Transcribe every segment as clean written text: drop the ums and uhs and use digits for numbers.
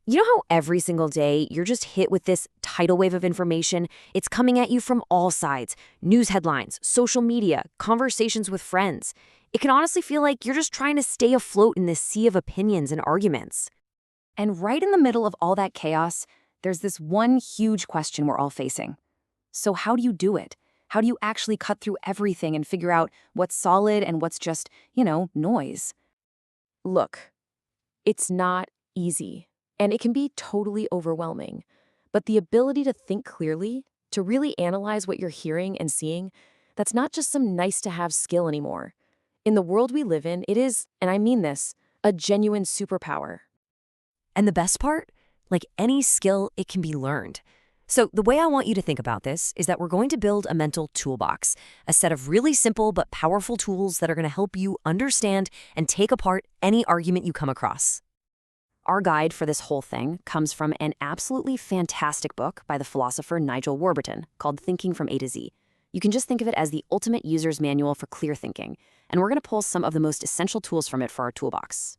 You know how every single day you're just hit with this tidal wave of information? It's coming at you from all sides: news headlines, social media, conversations with friends. It can honestly feel like you're just trying to stay afloat in this sea of opinions and arguments. And right in the middle of all that chaos, there's this one huge question we're all facing. So, how do you do it? How do you actually cut through everything and figure out what's solid and what's just, noise? Look, it's not easy, and it can be totally overwhelming. But the ability to think clearly, to really analyze what you're hearing and seeing, that's not just some nice to have skill anymore. In the world we live in, it is, and I mean this, a genuine superpower. And the best part? Like any skill, it can be learned. So the way I want you to think about this is that we're going to build a mental toolbox, a set of really simple but powerful tools that are going to help you understand and take apart any argument you come across. Our guide for this whole thing comes from an absolutely fantastic book by the philosopher Nigel Warburton called Thinking from A to Z. You can just think of it as the ultimate user's manual for clear thinking, and we're going to pull some of the most essential tools from it for our toolbox.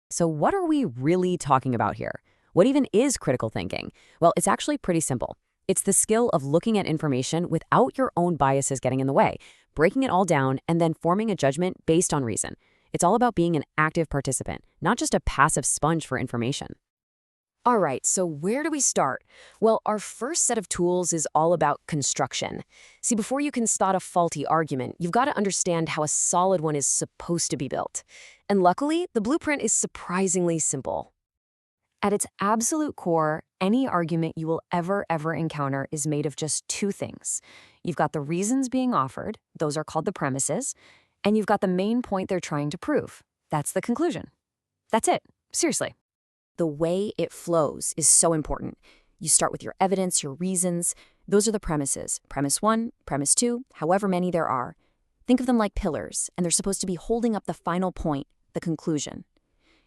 So what are we really talking about here? What even is critical thinking? Well, it's actually pretty simple. It's the skill of looking at information without your own biases getting in the way, breaking it all down, and then forming a judgment based on reason. It's all about being an active participant, not just a passive sponge for information. All right, so where do we start? Well, our first set of tools is all about construction. See, before you can spot a faulty argument, you've got to understand how a solid one is supposed to be built. And luckily, the blueprint is surprisingly simple. At its absolute core, any argument you will ever encounter is made of just two things. You've got the reasons being offered, those are called the premises, and you've got the main point they're trying to prove. That's the conclusion. That's it. Seriously. The way it flows is so important. You start with your evidence, your reasons. Those are the premises. Premise one, premise two, however many there are. Think of them like pillars, and they're supposed to be holding up the final point, the conclusion.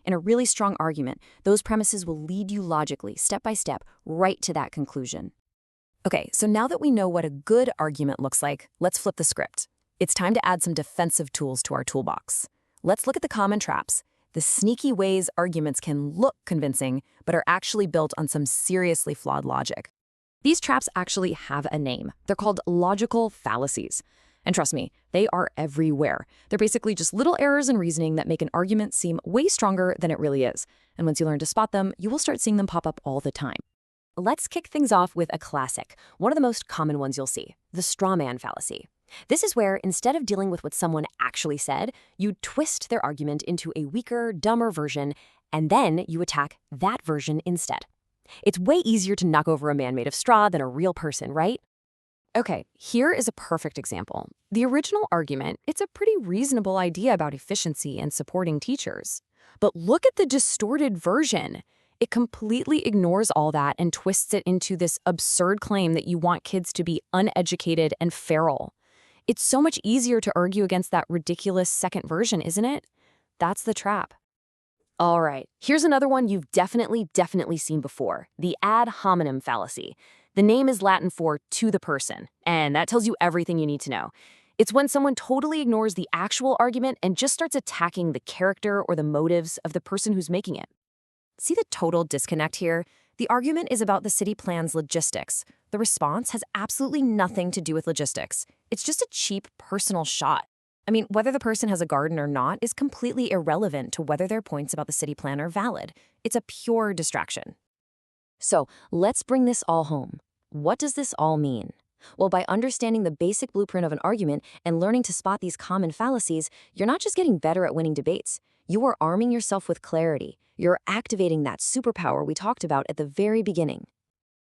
In a really strong argument, those premises will lead you logically, step by step, right to that conclusion. Okay, so now that we know what a good argument looks like, let's flip the script. It's time to add some defensive tools to our toolbox. Let's look at the common traps, the sneaky ways arguments can look convincing, but are actually built on some seriously flawed logic. These traps actually have a name. They're called logical fallacies. And trust me, they are everywhere. They're basically just little errors in reasoning that make an argument seem way stronger than it really is. And once you learn to spot them, you will start seeing them pop up all the time. Let's kick things off with a classic, one of the most common ones you'll see, the straw man fallacy. This is where, instead of dealing with what someone actually said, you twist their argument into a weaker, dumber version, and then you attack that version instead. It's way easier to knock over a man made of straw than a real person, right? Okay, here is a perfect example. The original argument, it's a pretty reasonable idea about efficiency and supporting teachers. But look at the distorted version. It completely ignores all that and twists it into this absurd claim that you want kids to be uneducated and feral. It's so much easier to argue against that ridiculous second version, isn't it? That's the trap. All right, here's another one you've definitely seen before, the ad hominem fallacy. The name is Latin for to the person, and that tells you everything you need to know. It's when someone totally ignores the actual argument and just starts attacking the character or the motives of the person who's making it. See the total disconnect here? The argument is about the city plan's logistics. The response has absolutely nothing to do with logistics. It's just a cheap personal shot. I mean, whether the person has a garden or not is completely irrelevant to whether their points about the city plan are valid. It's a pure distraction. So let's bring this all home. What does this all mean? Well, by understanding the basic blueprint of an argument and learning to spot these common fallacies, you're not just getting better at winning debates. You are arming yourself with clarity. You're activating that superpower we talked about at the very beginning.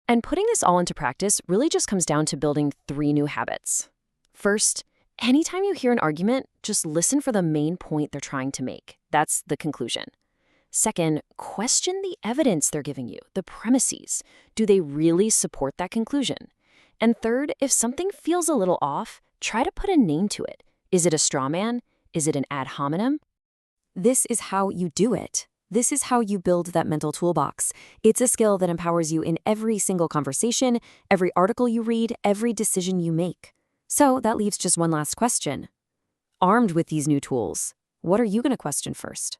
And putting this all into practice really just comes down to building 3 new habits. First, anytime you hear an argument, just listen for the main point they're trying to make. That's the conclusion. Second, question the evidence they're giving you, the premises. Do they really support that conclusion? And third, if something feels a little off, try to put a name to it. Is it a straw man? Is it an ad hominem? This is how you do it. This is how you build that mental toolbox. It's a skill that empowers you in every single conversation, every article you read, every decision you make. So that leaves just one last question. Armed with these new tools, what are you going to question first?